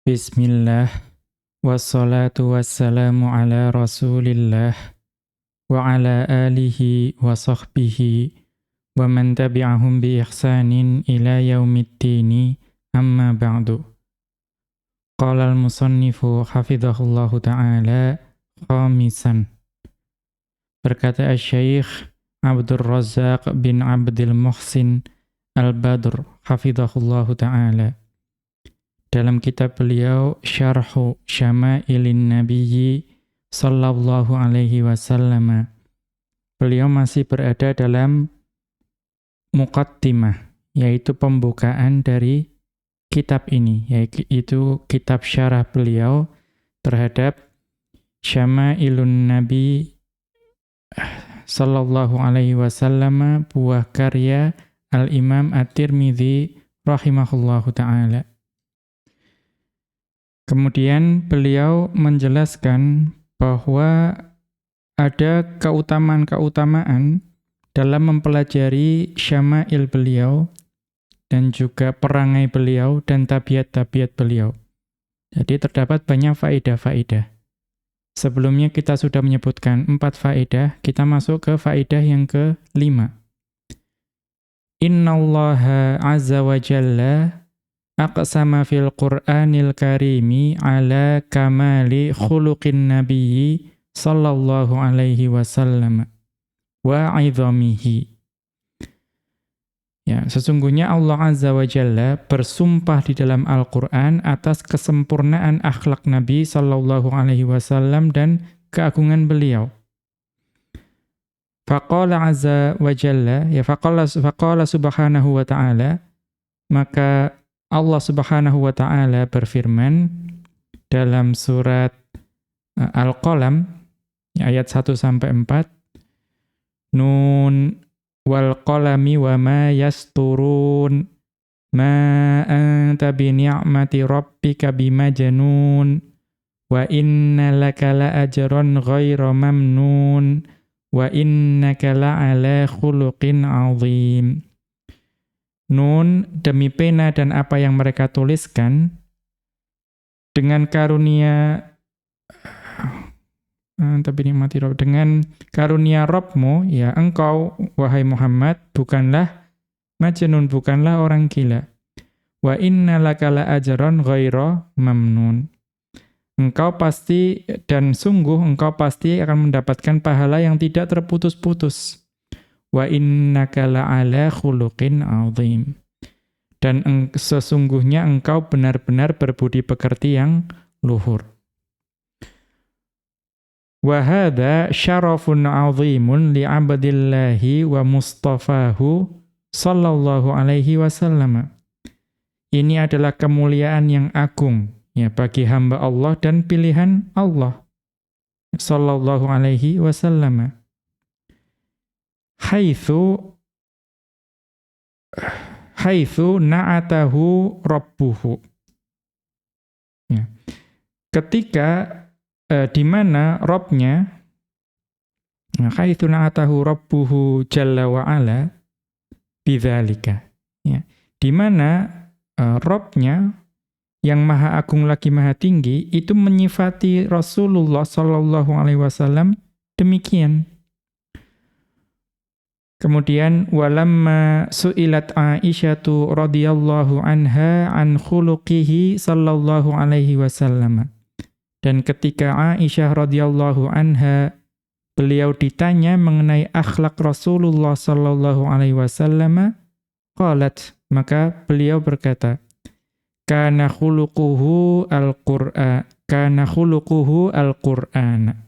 Bismillah, wassalatu wassalamu ala rasulillah, wa ala alihi wa sahbihi, wa man tabi'ahum bi ihsanin ila yaumiddini, amma ba'du. Qala al-musannifu hafidhahullahu ta'ala, khamisan. Berkata Asy-Syaikh Abdul Razzaq bin Abdul Muhsin Al-Badr, hafidhahullahu ta'ala. Dalam kitab beliau Syarhu Syama'ilin Nabiyyi sallallahu alaihi wasallam, beliau masih berada dalam muqaddimah, yaitu pembukaan dari kitab ini, yaitu kitab syarah beliau terhadap Syama'ilun Nabi sallallahu alaihi wasallam, buah karya Al-Imam At-Tirmidzi rahimahullahu ta'ala. Kemudian beliau menjelaskan bahwa ada keutamaan-keutamaan dalam mempelajari syama'il beliau dan juga perangai beliau dan tabiat-tabiat beliau. Jadi terdapat banyak faedah-faedah. Sebelumnya kita sudah menyebutkan 4 faedah, kita masuk ke faedah yang ke-5. Innallaha azza wa jalla aqsama fil Qur'anil Karimi ala kamali khuluqin nabiyyi sallallahu alaihi wasallam wa 'idhamihi. Ya, sesungguhnya Allah Azza wa Jalla bersumpah di dalam Al-Qur'an atas kesempurnaan akhlak Nabi sallallahu alaihi wasallam dan keagungan beliau. Faqala Azza wa Jalla, ya faqala subhanahu wa ta'ala, maka Allah Subhanahu wa ta'ala berfirman dalam surat Al-Qalam ayat 1-4, Nun wal qalami wa ma yasturun ma anta bi ni'mati rabbika bimajnun wa inna laka la ajran ghayra mamnun wa innaka la ala khuluqin 'azim. Nun, demi pena dan apa yang mereka tuliskan, dengan karunia dengan karunia Rabbmu, ya engkau, wahai Muhammad, bukanlah majnun, bukanlah orang gila. Wa inna laka la ajran ghaira mamnun. Engkau pasti, dan sungguh engkau pasti akan mendapatkan pahala yang tidak terputus-putus. Wa innaka la'ala khuluqin 'azim. Dan sesungguhnya engkau benar-benar berbudi pekerti yang luhur. Wa hadza syarafun 'azimun li'abdillahi wa mustafahu sallallahu alaihi wasallam. Ini adalah kemuliaan yang agung, ya, bagi hamba Allah dan pilihan Allah sallallahu alaihi wasallam. Haitsu na'atahu rabbuhu. Ya. Ketika di mana Rabb-nya, haitsu na'atahu rabbuhu jalla wa ala bidzalika. Ya. Di mana Rabb-nya yang maha agung lagi maha tinggi itu menyifati Rasulullah sallallahu alaihi wasallam demikian. Kemudian walamma su'ilat Aisyatu radhiyallahu anha an khuluqihi sallallahu alaihi wasallam. Dan ketika Aisyah radhiyallahu anha beliau ditanya mengenai akhlak Rasulullah sallallahu alaihi wasallam, qalat, maka beliau berkata, kana khuluquhu al-Qur'an, kana khuluquhu al-Qur'an.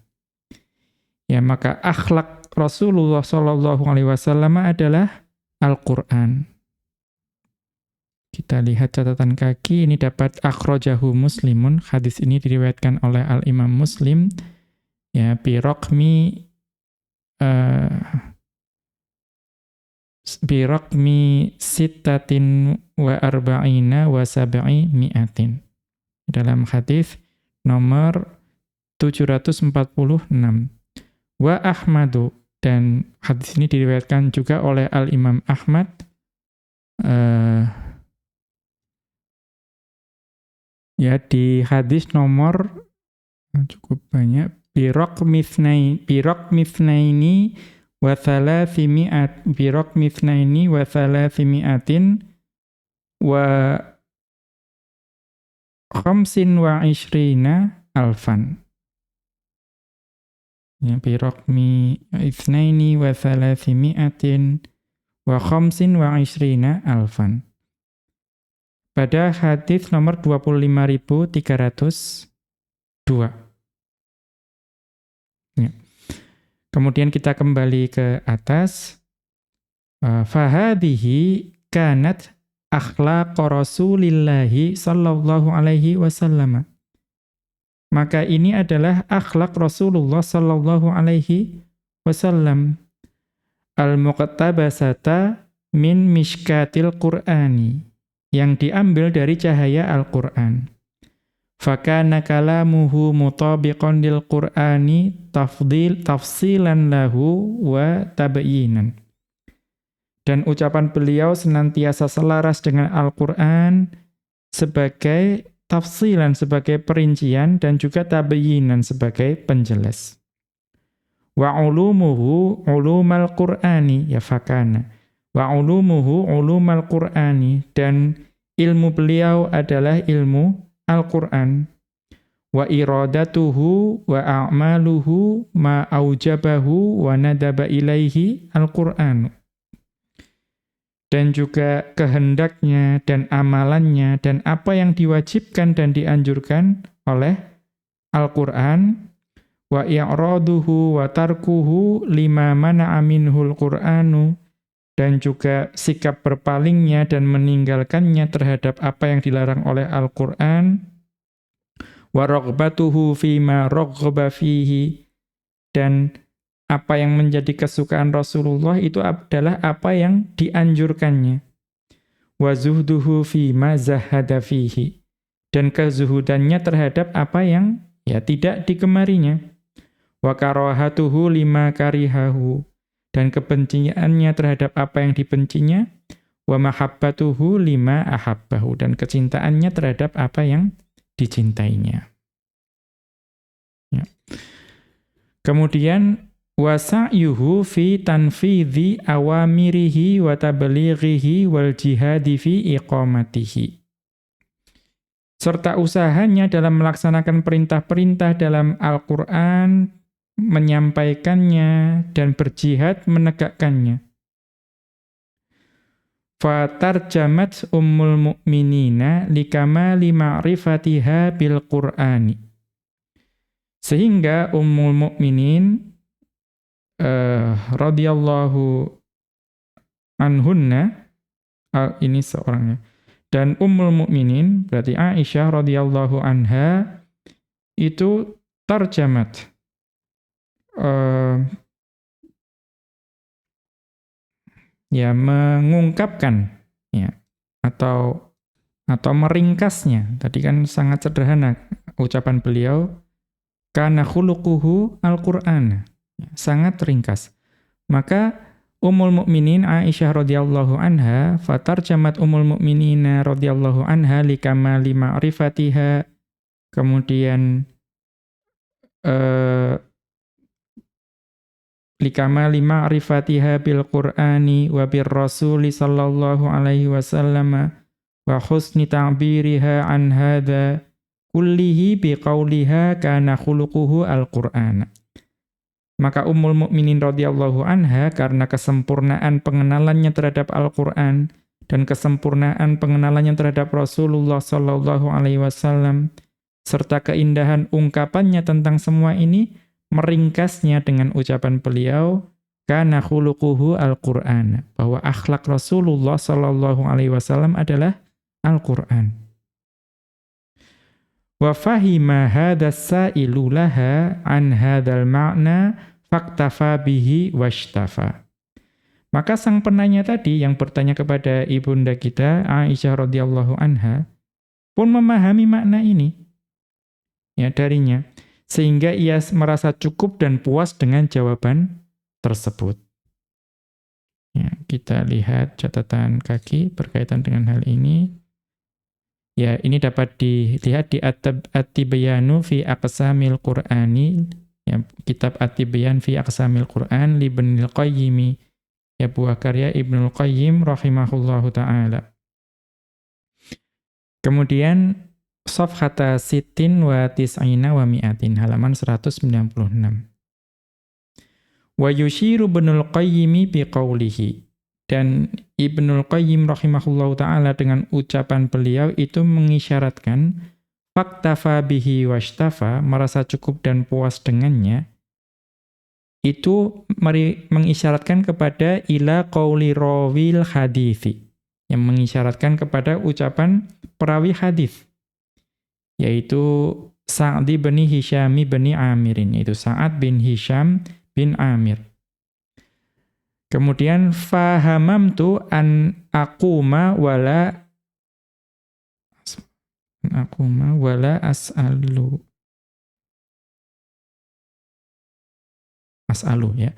Ya, maka akhlak Rasulullah sallallahu alaihi wasallam adalah Al-Qur'an. Kita lihat catatan kaki, ini dapat akhrajahu Muslimun. Hadis ini diriwayatkan oleh Al-Imam Muslim, ya, bi raqmi sittatin wa arba'ina wa sab'i mi'atin. Dalam hadis nomor 746. Wa Ahmadu, dan hadis ini diriwayatkan juga oleh Al-Imam Ahmad Ya, di hadis nomor cukup banyak, birok mithnaini wa thalathimi'atin wa khamsin wa ishrina alfan. Ya, birokmi ithnaini wa thalathimi'atin wa khamsin wa ishrina alfan. Pada hadis nomor 25.302. Ya. Kemudian kita kembali ke atas. Fahadihi kanat akhlaq Rasulillahi sallallahu alaihi wasallam. Maka ini adalah akhlak Rasulullah sallallahu alaihi wasallam. Al-muqtabasata min mishkatil Qur'ani, yang diambil dari cahaya Al-Qur'an. Fakana kalamuhu mutabiqan lil Qur'ani tafsilan lahu wa tabyinan. Dan ucapan beliau senantiasa selaras dengan Al-Qur'an sebagai tafsilan, sebagai perincian, dan juga tabyinan, sebagai penjelas. Wa ulumuhu ulumal Qur'ani, ya fakana. Wa ulumuhu ulumal Qur'ani, dan ilmu beliau adalah ilmu Al-Qur'an. Wa iradatuhu wa a'maluhu ma aujabahu wa nadaba ilaihi Al-Qur'an. Dan juga kehendaknya dan amalannya dan apa yang diwajibkan dan dianjurkan oleh Al-Qur'an. Wa i'raduhu wa tarkuhu lima mana'a minhul Qur'anu, dan juga sikap berpalingnya dan meninggalkannya terhadap apa yang dilarang oleh Al-Qur'an. Wa raghbatuhu fima raghaba fihi, dan apa yang menjadi kesukaan Rasulullah itu adalah apa yang dianjurkannya. Wa zuhduhu fima zahada fihi, dan kezuhudannya terhadap apa yang tidak digemarinya. Wa karahatuhu lima karihahu, dan kebenciannya terhadap apa yang dibencinya. Wa mahabbatuhu lima ahabbahu, dan kecintaannya terhadap apa yang dicintainya. Ya. Kemudian wa sa'yuhu fi tanfidhi awamirihi wa tablighihi wal jihadi fi iqamatihi. Serta usahanya dalam melaksanakan perintah-perintah dalam Al-Qur'an, menyampaikannya dan berjihad menegakkannya. Fatarjamat ummul mu'minina likamali ma'rifatiha bil Qur'ani. Sehingga ummul mu'minin radhiyallahu anhunna, ini seorangnya, dan ummul mu'minin berarti Aisyah radhiyallahu anha itu tarjamat, mengungkapkan, atau meringkasnya. Tadi kan sangat sederhana ucapan beliau, kana khuluquhu al-Qur'an, sangat ringkas. Maka Ummul Mukminin Aisyah radhiyallahu anha, fatarjamat Ummul Mukminina radhiyallahu anha likamali ma'rifatiha, kemudian likamali ma'rifatiha bil Qur'ani wa bir Rasuli sallallahu alaihi wasallam wa husni ta'biriha an hadza kullihi biqauliha kana khuluquhu al-Qur'an. Maka Ummul Mukminin radhiyallahu anha, karena kesempurnaan pengenalannya terhadap Al-Qur'an dan kesempurnaan pengenalannya terhadap Rasulullah sallallahu alaihi wasallam serta keindahan ungkapannya tentang semua ini, meringkasnya dengan ucapan beliau, kana khuluquhu al-Qur'an, bahwa akhlak Rasulullah sallallahu alaihi wasallam adalah Al-Qur'an. Wa fahima hadzal sa'ilu laha an hadzal ma'na faktafa bihi washtafa. Maka sang penanya tadi yang bertanya kepada ibunda kita Aisyah radhiyallahu anha pun memahami makna ini darinya, sehingga ia merasa cukup dan puas dengan jawaban tersebut. Kita lihat catatan kaki berkaitan dengan hal ini. Ya, ini dapat dilihat di At-Tibyanu fi Aqsamil Qur'ani, ya, kitab At-Tibyan fi Aqsamil Qur'an li Ibnul Qayyim, ya, buah karya Ibnul Qayyim rahimahullahu taala. Kemudian Safhata Sittin wa Tis'ina wa Mi'atin, halaman 196. Wa yushiru Ibnul Qayyim bi qawlihi. Dan Ibnul Qayyim rahimahullahu ta'ala dengan ucapan beliau itu mengisyaratkan faktafa bihi washtafa, merasa cukup dan puas dengannya, itu mengisyaratkan kepada ila qawli rawil hadithi, yang mengisyaratkan kepada ucapan perawi hadis, yaitu Sa'di bin Hisham bin Amirin, yaitu Sa'ad bin Hisham bin Amir. Kemudian fahamamtu an aquma wala as'alu, ya.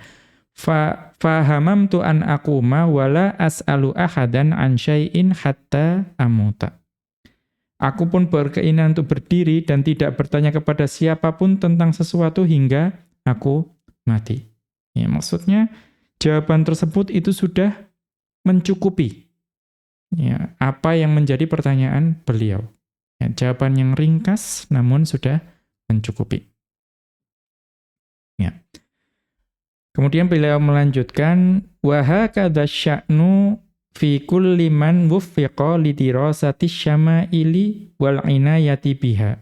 Fahamamtu an aquma wala as'alu ahadan an syai'in hatta amuta. Aku pun berkeinginan untuk berdiri dan tidak bertanya kepada siapapun tentang sesuatu hingga aku mati. Ya, maksudnya jawaban tersebut itu sudah mencukupi, ya, apa yang menjadi pertanyaan beliau. Ya, jawaban yang ringkas namun sudah mencukupi. Ya. Kemudian beliau melanjutkan, wa hakadha sya'nu fi kulli man wuffiqa li dirasati syama'ili wal inayati biha.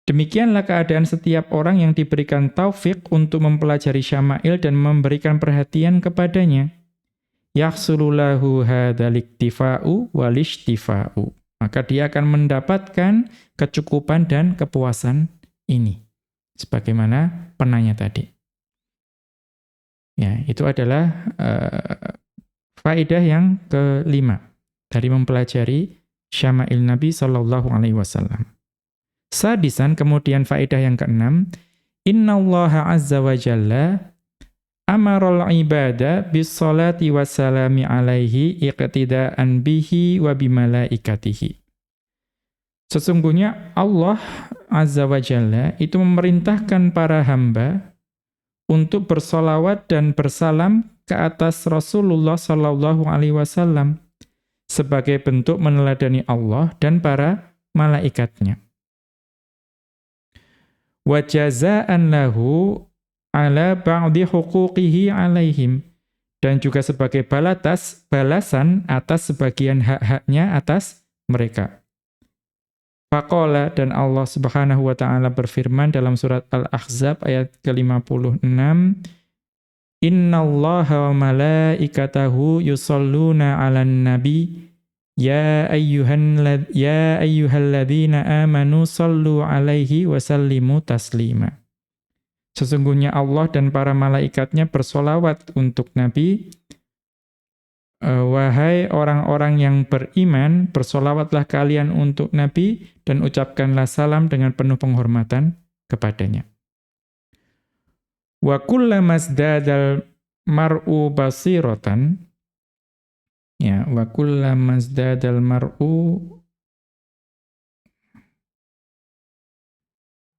Demikianlah keadaan setiap orang yang diberikan taufik untuk mempelajari syama'il dan memberikan perhatian kepadanya. Yahsulu lahu hadzal iktifa'u wal ishtifa'u. Maka dia akan mendapatkan kecukupan dan kepuasan ini. Sebagaimana penanya tadi. Ya, itu adalah faedah yang kelima dari mempelajari syama'il Nabi sallallahu alaihi wasallam. Sadisan, kemudian faedah yang keenam, innallaha azza wa jalla amaral ibada bis salati wassalami alaihi iqtidaan bihi wa bimalaikatihi. Sesungguhnya Allah azza wa jalla itu memerintahkan para hamba untuk bersolawat dan bersalam ke atas Rasulullah sallallahu alaihi wasallam sebagai bentuk meneladani Allah dan para malaikatnya. Wa jazaa'an lahu ala ba'di huquqihi alaihim, dan juga sebagai balasan atas sebagian hak-haknya atas mereka. Faqala, dan Allah Subhanahu wa taala berfirman dalam surat Al-Ahzab ayat ke-56, innallaha wa malaikatahu yusholluna 'alan nabi ya ayyuhalladzina amanu shallu 'alaihi wa sallimu taslima. Sesungguhnya Allah dan para malaikatnya bersolawat untuk Nabi. Wahai orang-orang yang beriman, bersolawatlah kalian untuk Nabi dan ucapkanlah salam dengan penuh penghormatan kepadanya. Wa kullamazdadal mar'u basiratan, ya, wa kullamazdadal mar'u,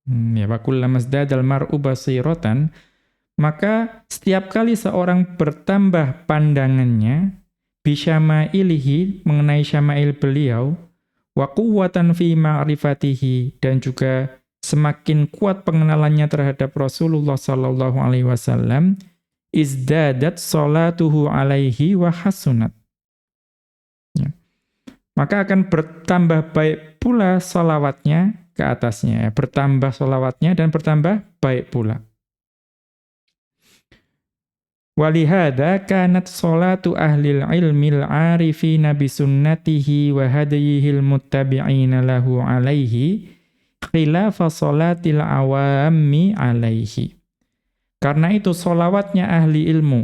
ya, wa kullamazdadal mar'u basiratan, maka setiap kali seorang bertambah pandangannya bisyama'ilihi, mengenai syama'il beliau, wa quwwatan fi ma'rifatihi, dan juga semakin kuat pengenalannya terhadap Rasulullah sallallahu alaihi wasallam, izdadat salatuhu alaihi wa hasunat. Ya. Maka akan bertambah baik pula salawatnya ke atasnya, ya. Bertambah salawatnya dan bertambah baik pula. Walihada kanat salatu ahlil ilmil arifina bisunnatihi wa hadiyihil muttabi'ina lahu alaihi khilafa salatil awammi alaihi. Karena itu salawatnya ahli ilmu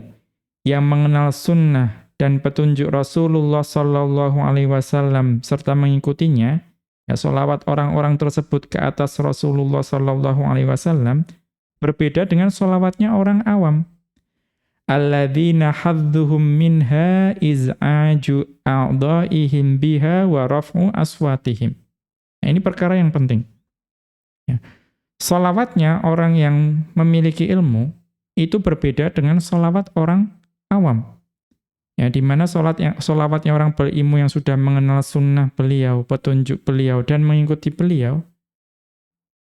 yang mengenal sunnah dan petunjuk Rasulullah sallallahu alaihi wasallam serta mengikutinya, ya, salawat orang-orang tersebut ke atas Rasulullah sallallahu alaihi wasallam berbeda dengan salawatnya orang awam. alladzina hadduhum minha iz'aju a'dha'ihim biha wa raf'u aswatihim. Nah, ini perkara yang penting. Ya. Sholawatnya orang yang memiliki ilmu itu berbeda dengan sholawat orang awam. Ya, di mana sholawatnya orang berilmu yang sudah mengenal sunnah beliau, petunjuk beliau, dan mengikuti beliau.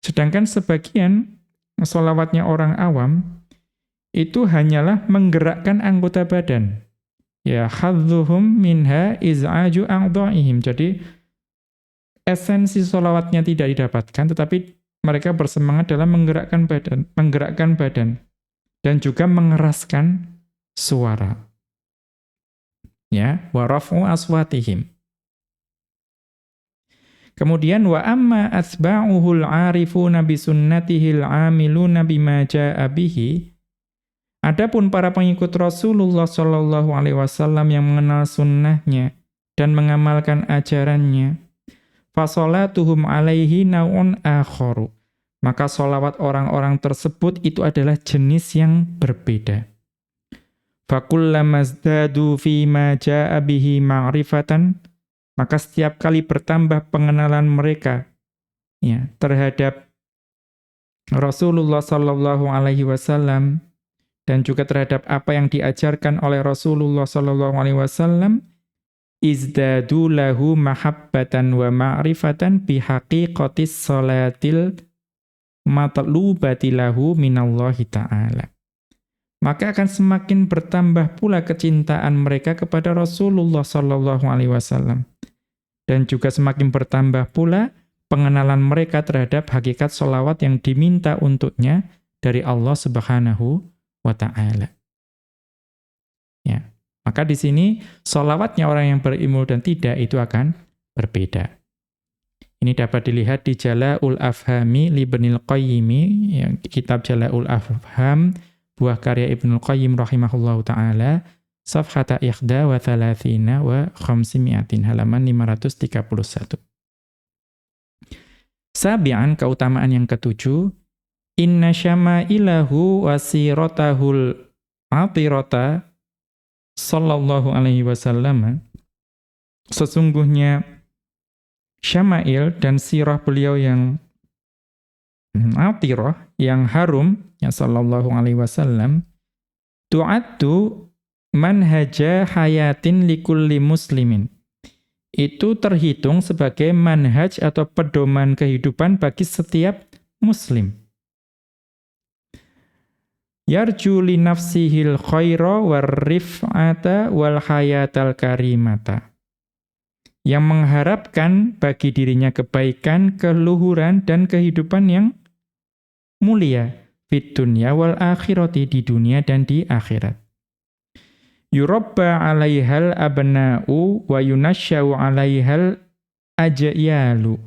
Sedangkan sebagian sholawatnya orang awam itu hanyalah menggerakkan anggota badan. Ya, hadzuhum minha iz'aju a'dha'ihim. Jadi esensi sholawatnya tidak didapatkan, tetapi mereka bersemangat dalam menggerakkan badan dan juga mengeraskan suara. Ya, wa raf'u aswatihim. Kemudian wa amma atba'uhul 'arifuna bi sunnatihil 'amiluna bima jaa'a bihi. Adapun para pengikut Rasulullah sallallahu alaihi wasallam yang mengenal sunnahnya dan mengamalkan ajarannya, fasolatuhum alaihi naw'un akharu. Maka sholawat orang-orang tersebut itu adalah jenis yang berbeda. Fakullamazdadu fima jaa'a bihi ma'rifatan, maka setiap kali bertambah pengenalan mereka ya terhadap Rasulullah sallallahu alaihi wasallam dan juga terhadap apa yang diajarkan oleh Rasulullah sallallahu alaihi wasallam, izdadu lahu mahabbatan wa ma'rifatan bihaqiqatis salatil matlubati lahu minallahi ta'ala. Maka akan semakin bertambah pula kecintaan mereka kepada Rasulullah sallallahu alaihi wasallam dan juga semakin bertambah pula pengenalan mereka terhadap hakikat sholawat yang diminta untuknya dari Allah Subhanahu wa ta'ala. Ya. Maka di sini sholawatnya orang yang berilmu dan tidak itu akan berbeda. Ini dapat dilihat di Jala'ul Afhami li Ibnul Qayyim, ya, kitab Jala'ul Afham, buah karya Ibnul Qayyim rahimahullahu ta'ala, safhata ikhda wa thalathina wa khamsimiatin, halaman 531. Sabi'an, keutamaan yang ketujuh, inna syama'ilahu wasiratahul atirata sallallahu alaihi wasallam, sesungguhnya syama'il dan sirah beliau yang atirah, yang harum, ya sallallahu alaihi wasallam, tu'addu manhaja hayatin likulli muslimin. Itu terhitung sebagai manhaj atau pedoman kehidupan bagi setiap muslim. Yarju li nafsihil khaira warrif'ata wal hayatal karimata. Yang mengharapkan bagi dirinya kebaikan, keluhuran, dan kehidupan yang mulia fid dunya wal akhirati, di dunia dan di akhirat. Yurabba 'alaihal abna'u wa yunasyau 'alaihal ajyalu.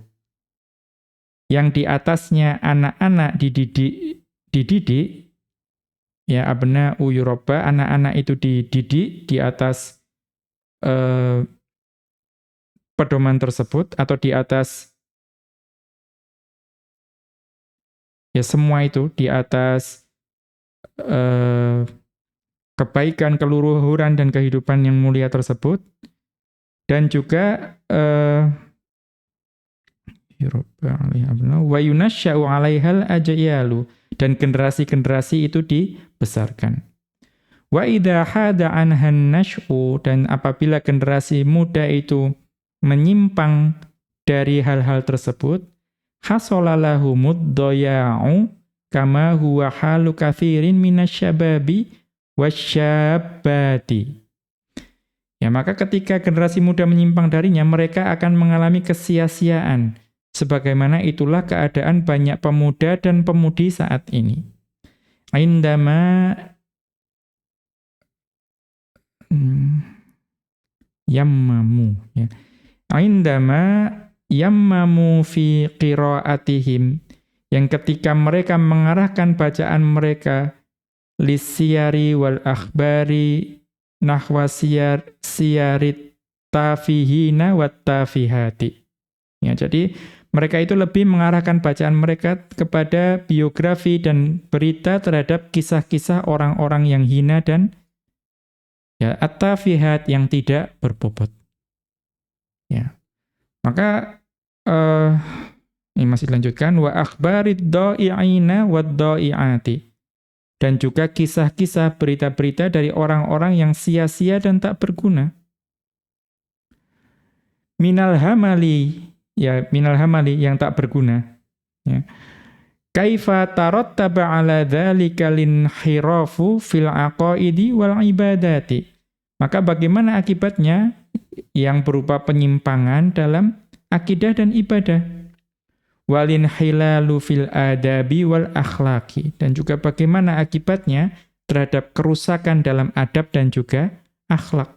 Yang di atasnya anak-anak dididik, ya abna'u yurabba, anak-anak itu dididik di atas pedoman tersebut, atau di atas ya semua itu, di atas kebaikan, keluhuran, dan kehidupan yang mulia tersebut. Dan juga wa yunasya'u 'alaihal ajyalu, dan generasi-generasi itu dibesarkan. Wa idza hada anhan nash'u, dan apabila generasi muda itu menyimpang dari hal-hal tersebut, hasolalahumud doya'u kama huwa halu katsirin minasyababi wasyabati. Ya, maka ketika generasi muda menyimpang darinya, mereka akan mengalami kesia-siaan, sebagaimana itulah keadaan banyak pemuda dan pemudi saat ini. Indama yammamu, ya. Indama yammamu fi qiraatihim, yang ketika mereka mengarahkan bacaan mereka lisyari wal akhbari nahwa siyarit tafihina wat tafihati. Ya, jadi Mereka itu lebih mengarahkan bacaan mereka kepada biografi dan berita terhadap kisah-kisah orang-orang yang hina dan ya at-tafihat yang tidak berbobot. Ya. Maka ini masih dilanjutkan wa akhbarid dha'i'ina wad dha'i'ati. Dan juga kisah-kisah berita-berita dari orang-orang yang sia-sia dan tak berguna. Minal hamali yang tak berguna. Ya. Kaifa tarattaba ala dzalika linhirafu fil aqaidi wal ibadati. Maka bagaimana akibatnya yang berupa penyimpangan dalam akidah dan ibadah. Walinhilalu fil adabi wal akhlaqi. Dan juga bagaimana akibatnya terhadap kerusakan dalam adab dan juga akhlak.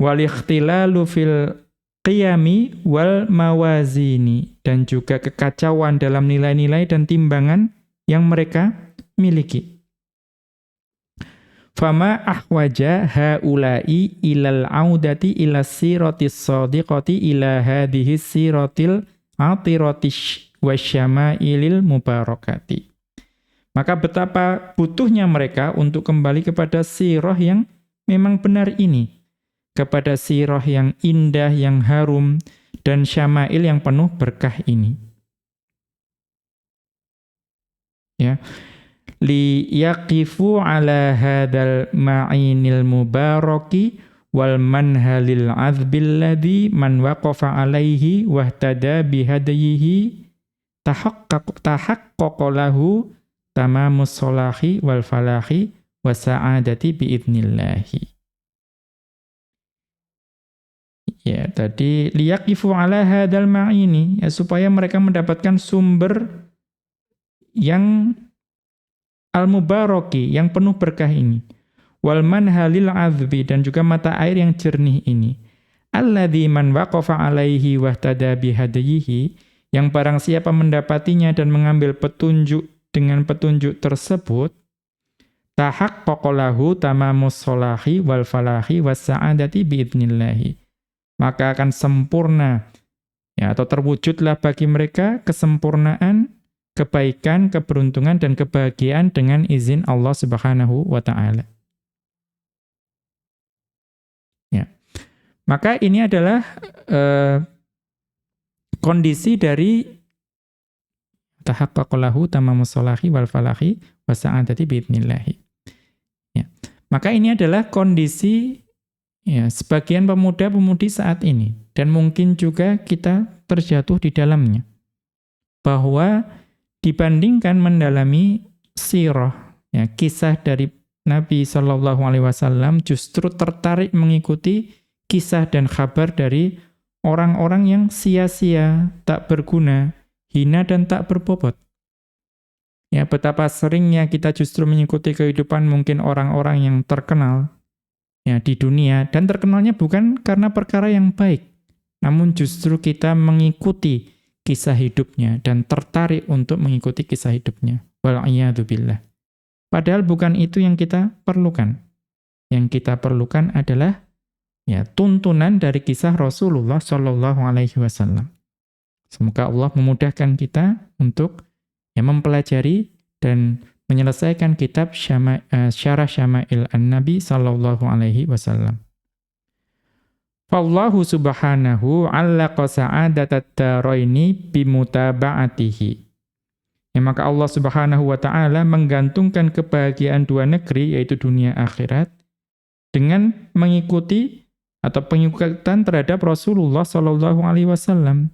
Walikhtilalu fil qiyami wal mawazini. Dan juga kekacauan dalam nilai-nilai dan timbangan yang mereka miliki. Fama ahwaja haula'i ilal audati ila siratis sadiqati ila hadihis siratil atiratish wasyama'ilil mubarakati. Maka betapa butuhnya mereka untuk kembali kepada sirah yang memang benar ini. Kepada sirah yang indah, yang harum, dan syama'il yang penuh berkah ini. Ya. Li yaqifu ala hadal ma'inil mubaraki wal manhalil azbil ladhi man waqafa alaihi wahtada bihadayihi tahaqqaqa lahu tamamus solahi wal falahi wa sa'adati biidnillahi. Ya, tadi liyaqifu ala hadal ma'ini, ya, supaya mereka mendapatkan sumber yang al-mubaraki, yang penuh berkah ini. Wal manhalil azbi, dan juga mata air yang jernih ini. Alladzi man waqafa alaihi wahtada bihadayihi, yang barang siapa mendapatinya dan mengambil petunjuk dengan petunjuk tersebut, tahaqqaqa lahu tamamus solahi wal falahi was sa'adati biidnillahi. Maka akan sempurna, ya, atau terwujudlah bagi mereka kesempurnaan, kebaikan, keberuntungan, dan kebahagiaan dengan izin Allah Subhanahu wa Ta'ala. Ya. Maka ini adalah kondisi dari tahaqqaqa lahu tamamus solahi wal falahi was sa'adati biidnillahi. Ya. Maka ini adalah kondisi, ya, sebagian pemuda-pemudi saat ini, dan mungkin juga kita terjatuh di dalamnya, bahwa dibandingkan mendalami sirah, ya, kisah dari Nabi SAW, justru tertarik mengikuti kisah dan kabar dari orang-orang yang sia-sia, tak berguna, hina dan tak berbobot. Ya, betapa seringnya kita justru mengikuti kehidupan mungkin orang-orang yang terkenal, ya, di dunia, dan terkenalnya bukan karena perkara yang baik, namun justru kita mengikuti kisah hidupnya dan tertarik untuk mengikuti kisah hidupnya. Wal'iyadzubillah. Padahal bukan itu yang kita perlukan. Yang kita perlukan adalah, ya, tuntunan dari kisah Rasulullah SAW. Semoga Allah memudahkan kita untuk, ya, mempelajari dan menyelesaikan kitab Syarah Syama'il An-Nabi sallallahu alaihi wasallam. Fallahu subhanahu allaqa sa'adatat daraini bimutaba'atihi. Ya, maka Allah Subhanahu wa Ta'ala menggantungkan kebahagiaan dua negeri, yaitu dunia akhirat, dengan mengikuti atau pengikutan terhadap Rasulullah sallallahu alaihi wasallam.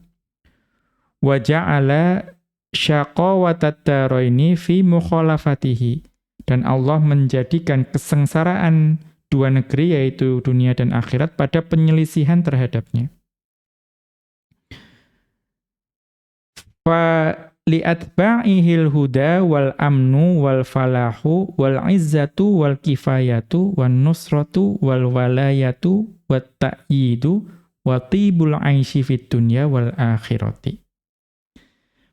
Wa ja'ala syaqawatat daraini fi mukhalafatihi. Dan Allah menjadikan kesengsaraan dua negeri, yaitu dunia dan akhirat, pada penyelisihan terhadapnya. Fa li'atba'ihil huda wal amnu wal falahu wal izzatu wal kifayatu wan nusratu wal walayatu wat ta'yidu wa tibul 'aishi fid dunya wal akhirati.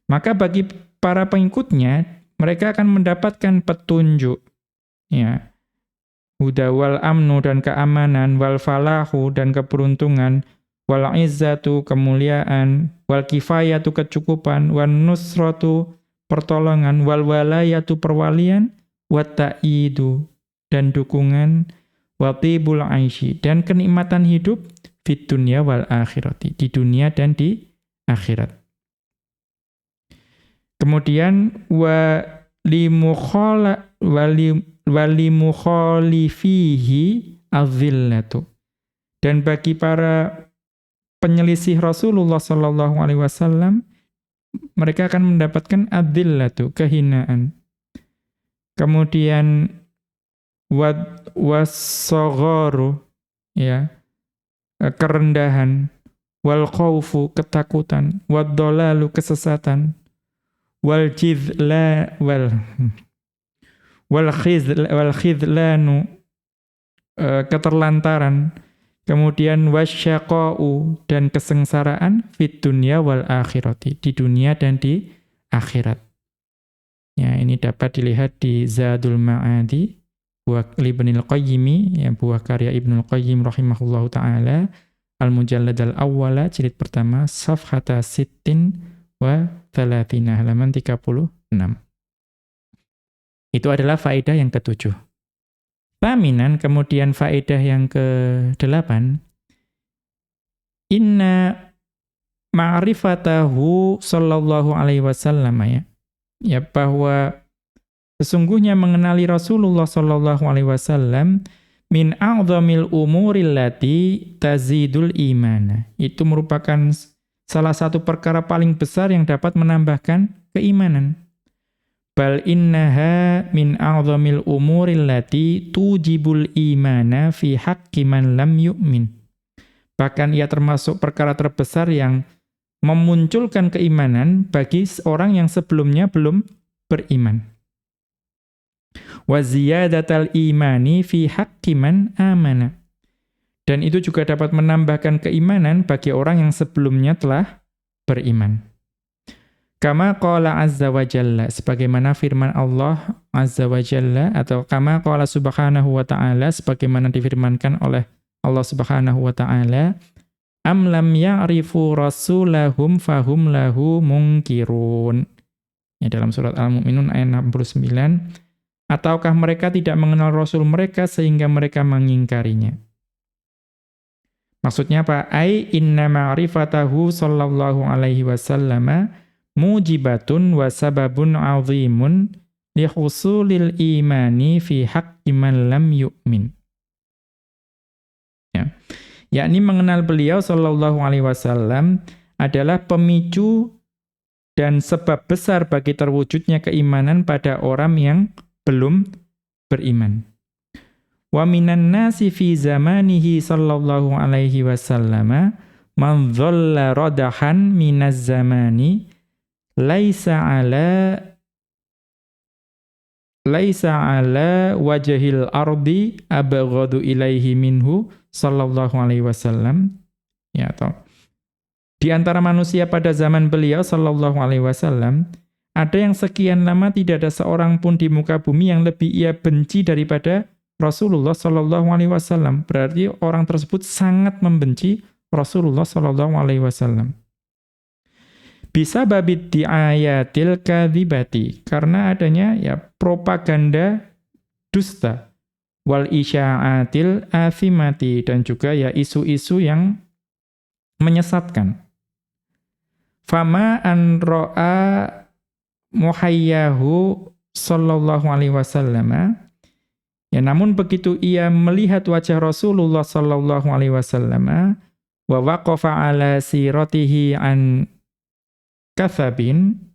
Maka bagi para pengikutnya, mereka akan mendapatkan petunjuk, ya, huda wal amnu, dan keamanan, wal falahu, dan keberuntungan, wal izzatu, kemuliaan, wal kifayatu kecukupan, wan nusratu pertolongan, wal walayatu perwalian, wat ta'idu dan dukungan, wa tibul aisy dan kenikmatan hidup fid dunya wal akhirati, di dunia dan di akhirat. Kemudian walimukhalifihi azillatu. Dan bagi para penyelisih Rasulullah sallallahu alaihi wasallam, mereka akan mendapatkan adzillatu, kehinaan. Kemudian was-sagharu, ya, kerendahan, wal khaufu, ketakutan, wad-dhalalu, kesesatan, wal khidlanu, keterlantaran, kemudian wasyaqa'u, dan kesengsaraan fit dunya wal akhirati, di dunia dan di akhirat. Ya, ini dapat dilihat di Zadul Ma'adi buah Ibnul Qayyim, ya, buah karya Ibnul Qayyim rahimahullahu taala, Al-Mujallad al-Awwala, jilid pertama, safhata sittin wa thalathina, halaman 36. Itu adalah faedah yang ketujuh. Thaminan, kemudian faedah yang ke-8, inna ma'rifatahu sallallahu alaihi wasallam, ya, bahwa sesungguhnya mengenali Rasulullah sallallahu alaihi wasallam min a'dhamil umuril lati tazidul imana. Itu merupakan salah satu perkara paling besar yang dapat menambahkan keimanan. Bal innaha min a'dhamil umuril lati tujibul imana fi haqqi man lam yu'min. Bahkan ia termasuk perkara terbesar yang memunculkan keimanan bagi orang yang sebelumnya belum beriman. Wa ziyadatal imani fi haqqi man amana. Dan itu juga dapat menambahkan keimanan bagi orang yang sebelumnya telah beriman. Kama qala azza wa jalla, sebagaimana firman Allah azza wa jalla, atau kama qala subhanahu wa ta'ala, sebagaimana difirmankan oleh Allah subhanahu wa ta'ala, am lam ya'rifu rasulahum fahum lahu munkirun. Ya, dalam surat Al-Mu'minun ayat 69, ataukah mereka tidak mengenal Rasul mereka sehingga mereka mengingkarinya. Maksudnya apa? Ai inna ma'rifatahu sallallahu alaihi wasallama mujibatun wa sababun azimun li husulil imani fi haqqi man lam yu'min. Ya. Yakni mengenal beliau sallallahu alaihi wasallam adalah pemicu dan sebab besar bagi terwujudnya keimanan pada orang yang belum beriman. Wa minan nasi fi zamanihi sallallahu alaihi wasallama man dhalla radahan minaz zamani laisa ala wajhil ardi abghadu ilaihi minhu sallallahu alaihi wasallam. Ya, atau di antara manusia pada zaman beliau sallallahu alaihi wasallam ada yang sekian lama tidak ada seorang pun di muka bumi yang lebih ia benci daripada Rasulullah sallallahu alaihi wasallam. Berarti orang tersebut sangat membenci Rasulullah sallallahu alaihi wasallam. Bisa babid diayatil kadzibati, karena adanya, ya, propaganda dusta, wal isya'atil athimati, dan juga, ya, isu-isu yang menyesatkan. Fama an ra'a muhayyahu sallallahu alaihi wasallam, ya, namun begitu ia melihat wajah Rasulullah sallallahu alaihi wasallam wa waqafa ala siratihi an kathabin,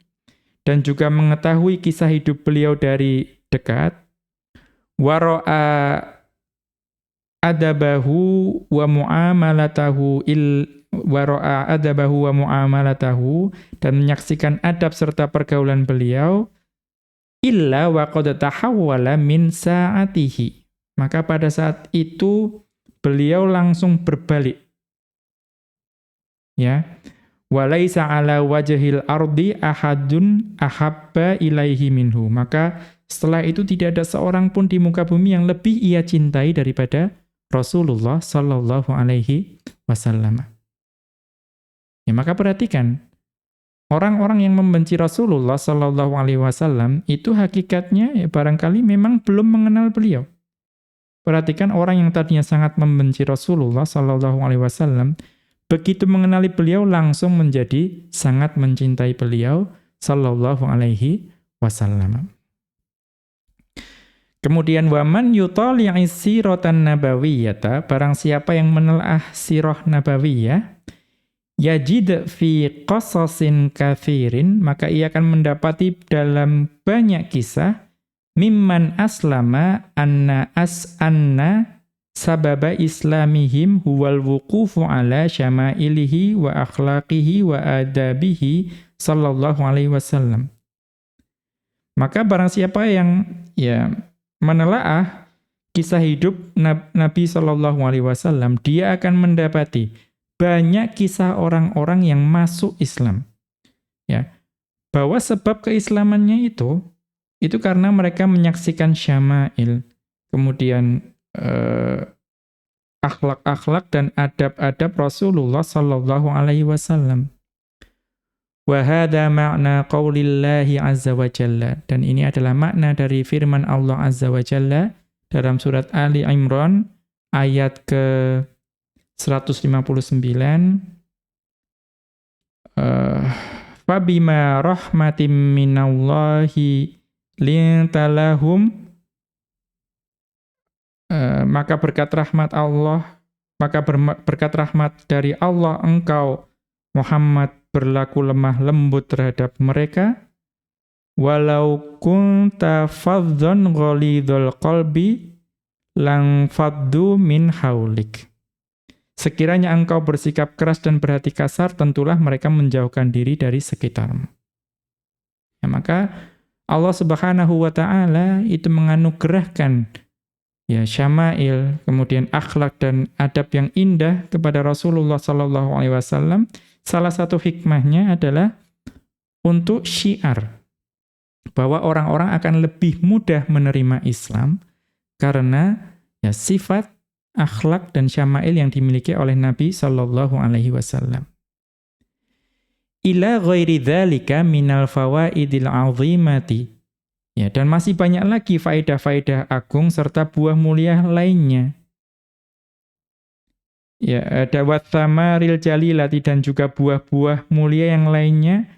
dan juga mengetahui kisah hidup beliau dari dekat, wa ra'a adabahu wa muamalatahu dan menyaksikan adab serta pergaulan beliau, illa wa qad tahawwala min sa'atihi, maka pada saat itu beliau langsung berbalik, ya, walaisa ala wajhil ardi ahadun ahabba ilaihi minhu, maka setelah itu tidak ada seorang pun di muka bumi yang lebih ia cintai daripada Rasulullah sallallahu alaihi wasallam. Ya, maka perhatikan, orang-orang yang membenci Rasulullah Shallallahu Alaihi Wasallam itu hakikatnya ya barangkali memang belum mengenal beliau. Perhatikan orang yang tadinya sangat membenci Rasulullah Shallallahu Alaihi Wasallam, begitu mengenali beliau langsung menjadi sangat mencintai beliau Shallallahu Alaihi Wasallam. Kemudian waman yutali'is siratan nabawiyyata, barang siapa yang menelaah sirah nabawiyah, yajid fi qasasin kathirin, maka ia akan mendapati dalam banyak kisah mimman aslama anna sababa islamihim huwal wuqufu ala syama'ilihi wa akhlaqihi wa adabihi sallallahu alaihi wasallam. Maka barang siapa yang menelaah kisah hidup Nabi sallallahu alaihi wasallam, dia akan mendapati banyak kisah orang-orang yang masuk Islam. Ya. Bahwa sebab keislamannya itu karena mereka menyaksikan syama'il, kemudian akhlak-akhlak dan adab-adab Rasulullah sallallahu alaihi wasallam. Wa hadza ma'na qaulillahi azza wa jalla, dan ini adalah makna dari firman Allah azza wa jalla dalam surat Ali Imran ayat ke 159. Fabima rahmatim minallahi lintalahum, maka berkat rahmat dari Allah engkau Muhammad berlaku lemah lembut terhadap mereka. Walau kunta fadhdhan ghalidhal qalbi lang faddu min haulik. Sekiranya engkau bersikap keras dan berhati kasar, tentulah mereka menjauhkan diri dari sekitarmu. Ya, maka Allah Subhanahu wa taala itu menganugerahkan ya syama'il, kemudian akhlak dan adab yang indah kepada Rasulullah sallallahu alaihi wasallam. Salah satu hikmahnya adalah untuk syiar bahwa orang-orang akan lebih mudah menerima Islam karena ya sifat, akhlak dan syama'il yang dimiliki oleh Nabi sallallahu alaihi wasallam. Ila ghairi dzalika minal fawaidil 'azimati. Ya, dan masih banyak lagi faedah-faedah agung serta buah mulia lainnya. Ya, ada wathamaril jalilati, dan juga buah-buah mulia yang lainnya,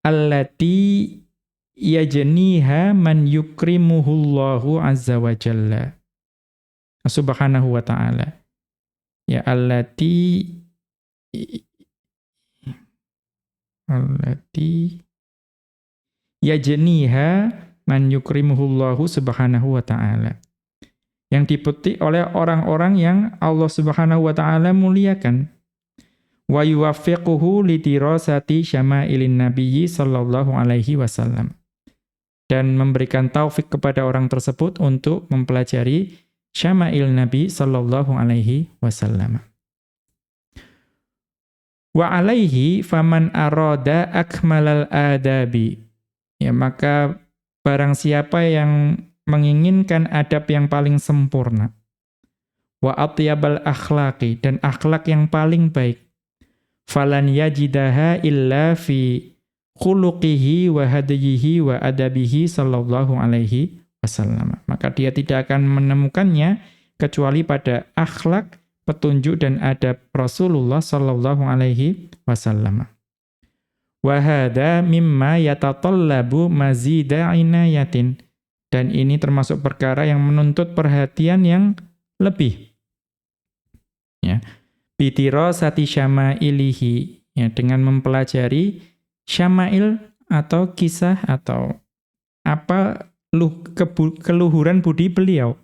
allati yajniha man yukrimuhullahu azza wa jalla subhanahu wa ta'ala. Ya, allati yajniha man yukrimuhullahu subhanahu wa ta'ala, yang dipetik oleh orang-orang yang Allah Subhanahu wa taala muliakan. Wa yuwaffiquhu lidirasati syama'ilin nabiyyi sallallahu alaihi wasallam, dan memberikan taufik kepada orang tersebut untuk mempelajari syama'il Nabi sallallahu alaihi wasallam. Wa alaihi faman arada akmalal adabi. Ya, maka barang siapa yang menginginkan adab yang paling sempurna, wa atyabal akhlaqi, dan akhlak yang paling baik, falan yajidaha illa fi khuluqihi wa hadiyihi wa adabihi sallallahu alaihi wasallam. Maka dia tidak akan menemukannya kecuali pada akhlak, petunjuk dan adab Rasulullah sallallahu alaihi wasallam. Wa hadza mimma yatatallabu mazida inayatin, dan ini termasuk perkara yang menuntut perhatian yang lebih. Ya. Bitirasati syama'ilihi, ya, dengan mempelajari syama'il atau kisah atau apa keluhuran budi beliau,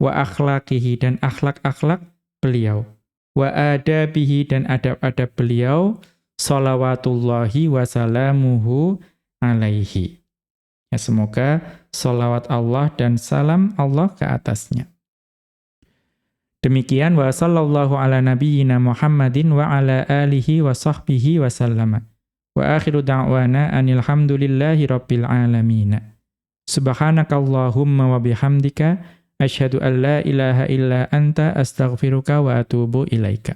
wa akhlaqihi, dan akhlak-akhlak beliau, wa adabihi, dan adab-adab beliau, shalawatullahi wa salamuhu alaihi. Ya, semoga sholawat Allah dan salam Allah ke atasnya. Demikian wa sallallahu ala nabiyyina Muhammadin wa ala alihi wa sahbihi wa sallama. Wa akhiru da'wana anil hamdulillahi rabbil alamin. Subhanakallahumma wa bihamdika asyhadu an la ilaha illa anta astaghfiruka wa atubu ilaika.